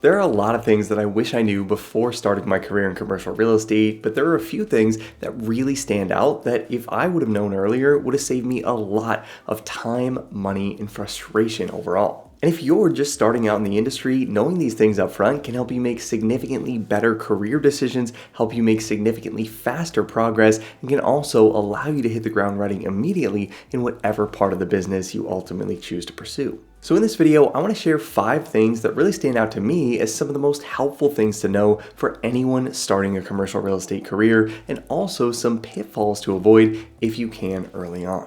There are a lot of things that I wish I knew before starting my career in commercial real estate, but there are a few things that really stand out that if I would have known earlier would have saved me a lot of time, money, and frustration overall. And if you're just starting out in the industry, knowing these things up front can help you make significantly better career decisions, help you make significantly faster progress, and can also allow you to hit the ground running immediately in whatever part of the business you ultimately choose to pursue. So in this video, I want to share 5 things that really stand out to me as some of the most helpful things to know for anyone starting a commercial real estate career, and also some pitfalls to avoid if you can early on.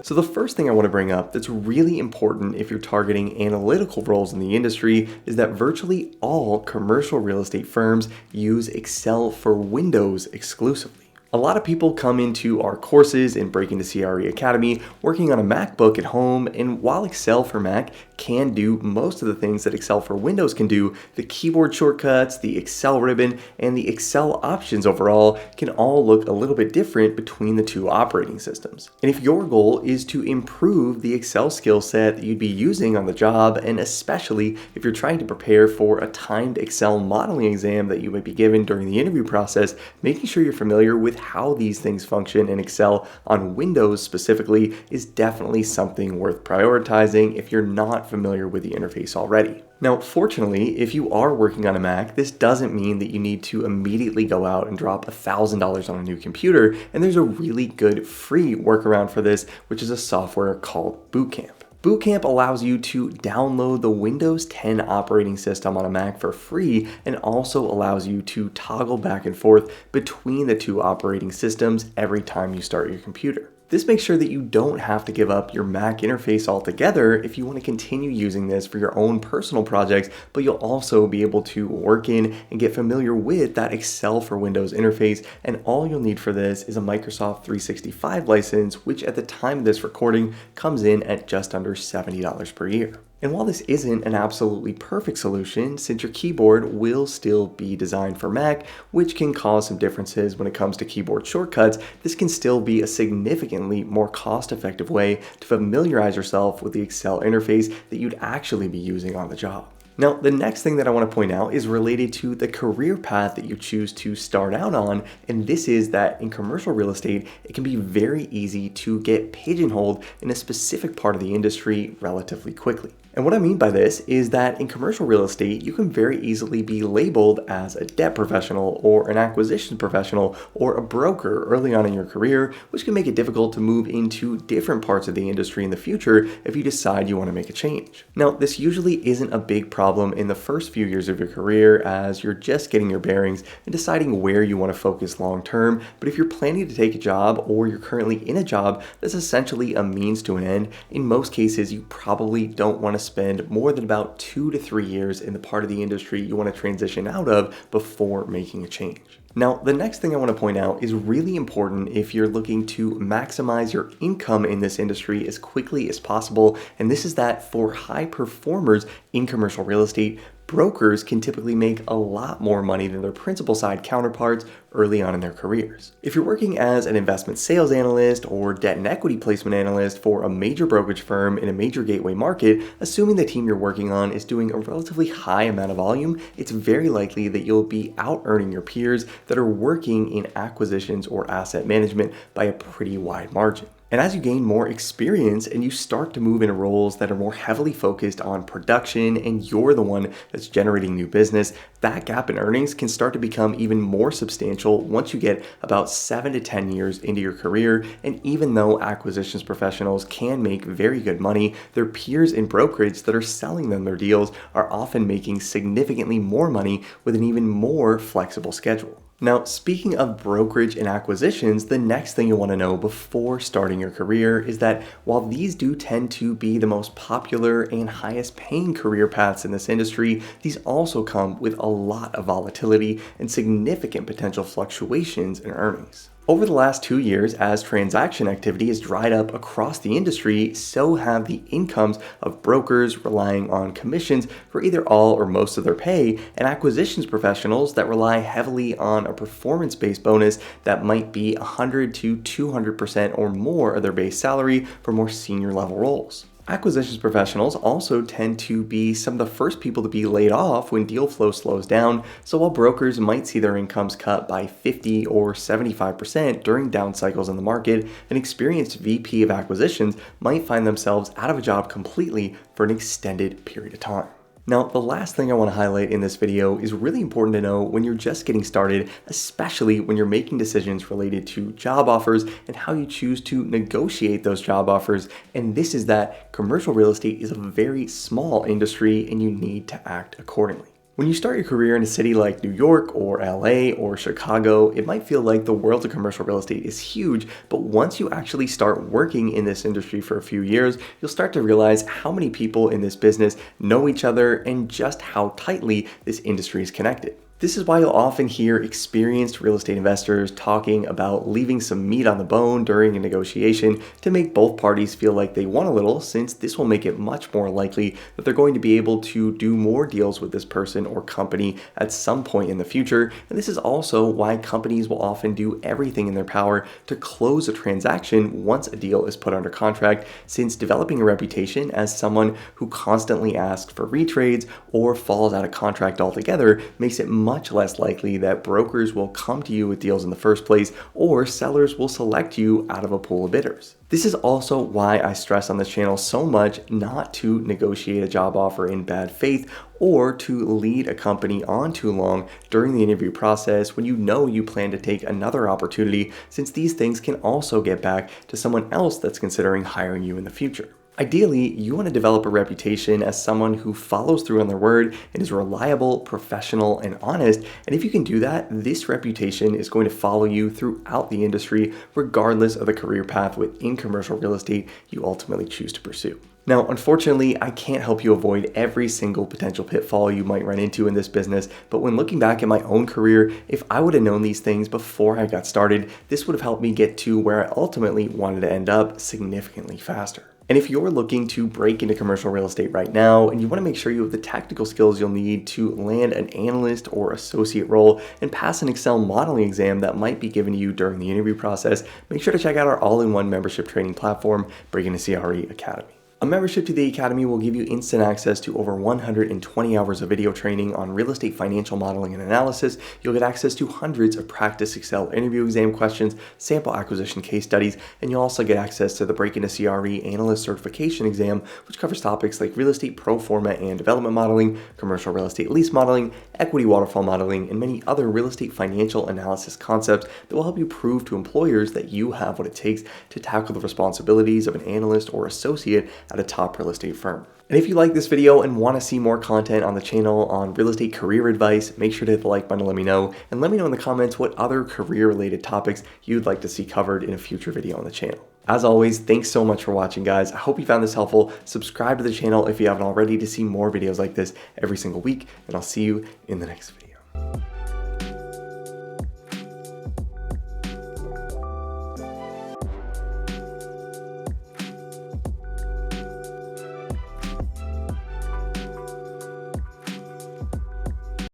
So the first thing I want to bring up that's really important if you're targeting analytical roles in the industry is that virtually all commercial real estate firms use Excel for Windows exclusively. A lot of people come into our courses in Break Into CRE Academy working on a MacBook at home, and while Excel for Mac can do most of the things that Excel for Windows can do, the keyboard shortcuts, the Excel ribbon, and the Excel options overall can all look a little bit different between the two operating systems. And if your goal is to improve the Excel skill set that you'd be using on the job, and especially if you're trying to prepare for a timed Excel modeling exam that you might be given during the interview process, making sure you're familiar with how these things function in Excel on Windows specifically is definitely something worth prioritizing if you're not familiar with the interface already. Now, fortunately, if you are working on a Mac, this doesn't mean that you need to immediately go out and drop $1,000 on a new computer, and there's a really good free workaround for this, which is a software called Bootcamp. Bootcamp allows you to download the Windows 10 operating system on a Mac for free, and also allows you to toggle back and forth between the two operating systems every time you start your computer. This makes sure that you don't have to give up your Mac interface altogether if you want to continue using this for your own personal projects, but you'll also be able to work in and get familiar with that Excel for Windows interface, and all you'll need for this is a Microsoft 365 license, which at the time of this recording comes in at just under $70 per year. And while this isn't an absolutely perfect solution, since your keyboard will still be designed for Mac, which can cause some differences when it comes to keyboard shortcuts, this can still be a significantly more cost-effective way to familiarize yourself with the Excel interface that you'd actually be using on the job. Now, the next thing that I want to point out is related to the career path that you choose to start out on, and this is that in commercial real estate, it can be very easy to get pigeonholed in a specific part of the industry relatively quickly. And what I mean by this is that in commercial real estate, you can very easily be labeled as a debt professional or an acquisition professional or a broker early on in your career, which can make it difficult to move into different parts of the industry in the future if you decide you want to make a change. Now, this usually isn't a big problem in the first few years of your career as you're just getting your bearings and deciding where you want to focus long term, but if you're planning to take a job or you're currently in a job that's essentially a means to an end, in most cases you probably don't want to spend more than about 2 to 3 years in the part of the industry you want to transition out of before making a change. Now, the next thing I want to point out is really important if you're looking to maximize your income in this industry as quickly as possible, and this is that for high performers in commercial real estate, brokers can typically make a lot more money than their principal side counterparts early on in their careers. If you're working as an investment sales analyst or debt and equity placement analyst for a major brokerage firm in a major gateway market, assuming the team you're working on is doing a relatively high amount of volume, it's very likely that you'll be out earning your peers that are working in acquisitions or asset management by a pretty wide margin. And as you gain more experience and you start to move into roles that are more heavily focused on production and you're the one that's generating new business, that gap in earnings can start to become even more substantial once you get about 7 to 10 years into your career. And even though acquisitions professionals can make very good money, their peers in brokerage that are selling them their deals are often making significantly more money with an even more flexible schedule. Now, speaking of brokerage and acquisitions, the next thing you'll want to know before starting your career is that while these do tend to be the most popular and highest paying career paths in this industry, these also come with a lot of volatility and significant potential fluctuations in earnings. Over the last 2 years, as transaction activity has dried up across the industry, so have the incomes of brokers relying on commissions for either all or most of their pay, and acquisitions professionals that rely heavily on a performance-based bonus that might be 100 to 200% or more of their base salary for more senior level roles. Acquisitions professionals also tend to be some of the first people to be laid off when deal flow slows down, so while brokers might see their incomes cut by 50 or 75% during down cycles in the market, an experienced VP of acquisitions might find themselves out of a job completely for an extended period of time. Now, the last thing I want to highlight in this video is really important to know when you're just getting started, especially when you're making decisions related to job offers and how you choose to negotiate those job offers. And this is that commercial real estate is a very small industry and you need to act accordingly. When you start your career in a city like New York or LA or Chicago, it might feel like the world of commercial real estate is huge, but once you actually start working in this industry for a few years, you'll start to realize how many people in this business know each other and just how tightly this industry is connected. This is why you'll often hear experienced real estate investors talking about leaving some meat on the bone during a negotiation to make both parties feel like they won a little, since this will make it much more likely that they're going to be able to do more deals with this person or company at some point in the future. And this is also why companies will often do everything in their power to close a transaction once a deal is put under contract, since developing a reputation as someone who constantly asks for retrades or falls out of contract altogether makes it much less likely that brokers will come to you with deals in the first place, or sellers will select you out of a pool of bidders. This is also why I stress on this channel so much not to negotiate a job offer in bad faith or to lead a company on too long during the interview process when you know you plan to take another opportunity, since these things can also get back to someone else that's considering hiring you in the future. Ideally, you want to develop a reputation as someone who follows through on their word and is reliable, professional, and honest. And if you can do that, this reputation is going to follow you throughout the industry, regardless of the career path within commercial real estate you ultimately choose to pursue. Now, unfortunately, I can't help you avoid every single potential pitfall you might run into in this business, but when looking back at my own career, if I would have known these things before I got started, this would have helped me get to where I ultimately wanted to end up significantly faster. And if you're looking to break into commercial real estate right now and you want to make sure you have the tactical skills you'll need to land an analyst or associate role and pass an Excel modeling exam that might be given to you during the interview process, make sure to check out our all-in-one membership training platform, Break Into CRE Academy. A membership to the Academy will give you instant access to over 120 hours of video training on real estate financial modeling and analysis. You'll get access to hundreds of practice Excel interview exam questions, sample acquisition case studies, and you'll also get access to the Break Into CRE Analyst Certification exam, which covers topics like real estate pro forma and development modeling, commercial real estate lease modeling, equity waterfall modeling, and many other real estate financial analysis concepts that will help you prove to employers that you have what it takes to tackle the responsibilities of an analyst or associate at a top real estate firm. And if you like this video and want to see more content on the channel on real estate career advice, make sure to hit the like button to let me know, and let me know in the comments what other career related topics you'd like to see covered in a future video on the channel. As always, thanks so much for watching, guys. I hope you found this helpful. Subscribe to the channel if you haven't already to see more videos like this every single week, and I'll see you in the next video.